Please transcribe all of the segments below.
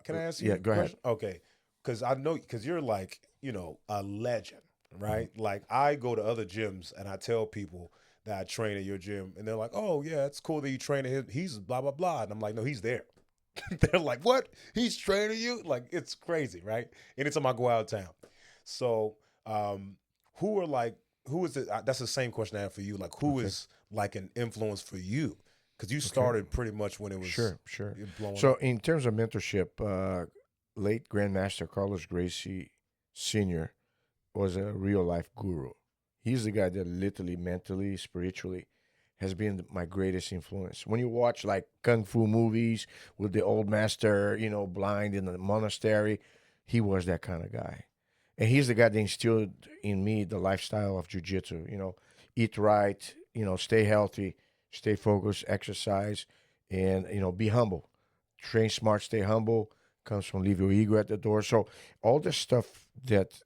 Can I ask you Yeah, a go ahead. question? Okay, because I know because you're like a legend, right? Like I go to other gyms and I tell people that I train at your gym, and they're like, "Oh yeah, it's cool that you train at him. He's blah blah blah," and I'm like, "No, he's there." They're like, "What? He's training you?" Like it's crazy, right? Anytime I go out of town, so um, who are like who is it? That's the same question I have for you. Like, who Okay. is like an influence for you? Because you Okay. started pretty much when it was Sure, sure. blowing So up. in terms of mentorship, late Grandmaster Carlos Gracie Sr. was a real life guru. He's the guy that literally, mentally, spiritually has been my greatest influence. When you watch like kung fu movies with the old master, blind in the monastery, he was that kind of guy. And he's the guy that instilled in me the lifestyle of jujitsu. Eat right, stay healthy, stay focused, exercise, and be humble. Train smart, stay humble. Comes from leave your ego at the door. So all the stuff that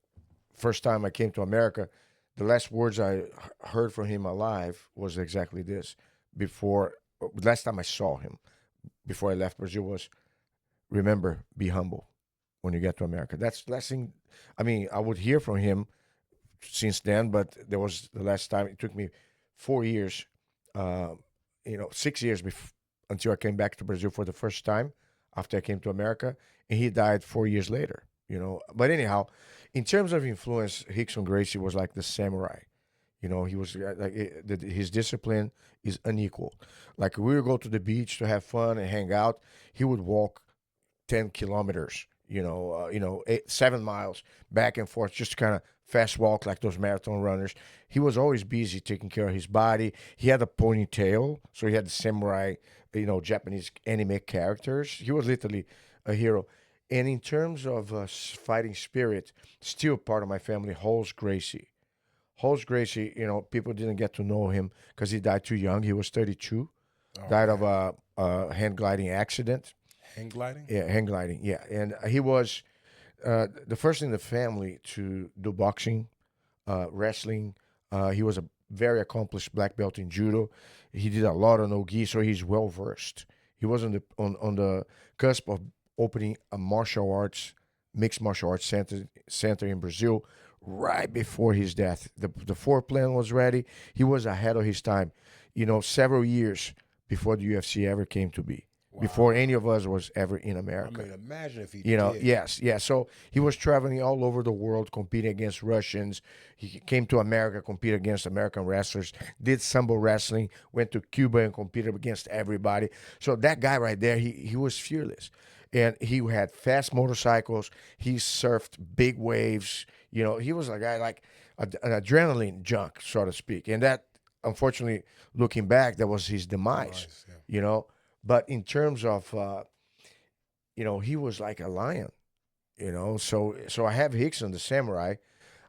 first time I came to America, the last words I heard from him alive was exactly this. Before last time I saw him before I left Brazil was remember, be humble when you get to America. That's the last thing. I mean, I would hear from him since then, but there was the last time. It took me 4 years, uh, 6 years until I came back to Brazil for the first time after I came to America, and he died 4 years later. But anyhow, in terms of influence, Hickson Gracie was like the samurai. He was like his discipline is unequal. Like we would go to the beach to have fun and hang out. He would walk 10 kilometers, 7 miles back and forth, just kind of fast walk like those marathon runners. He was always busy taking care of his body. He had a ponytail, so he had the samurai, Japanese anime characters. He was literally a hero. And in terms of fighting spirit, still part of my family, Hulse Gracie. Hulse Gracie, people didn't get to know him because he died too young. He was 32, Oh died of man, a hand gliding accident. hang gliding. Yeah, hang gliding. Yeah, and he was the first in the family to do boxing, wrestling. He was a very accomplished black belt in judo. He did a lot of no-gi, so he's well versed. He was on the cusp of opening a mixed martial arts center in Brazil right before his death. The foreplan was ready. He was ahead of his time. Several years before the UFC ever came to be, before Wow. any of us was ever in I America. mean, imagine if he did. Yes, yeah. So he was traveling all over the world, competing against Russians. He came to America, competed against American wrestlers, did sambo wrestling, went to Cuba and competed against everybody. So that guy right there, he was fearless. And he had fast motorcycles. He surfed big waves. He was a guy like an adrenaline junk, so to speak. And that, unfortunately, looking back, that was his demise, Demise. Yeah. you know. But in terms of he was like a lion, So I have Hickson the Samurai,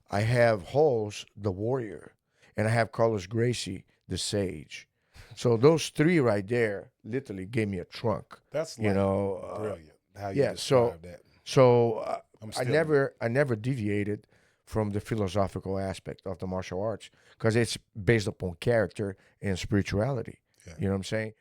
I have Hulse the Warrior, and I have Carlos Gracie the Sage. So those three right there literally gave me a trunk, That's you like know. brilliant how you Yeah. So describe that. so uh, I'm I still. never deviated from the philosophical aspect of the martial arts because it's based upon character and spirituality. Yeah. You know what I'm saying?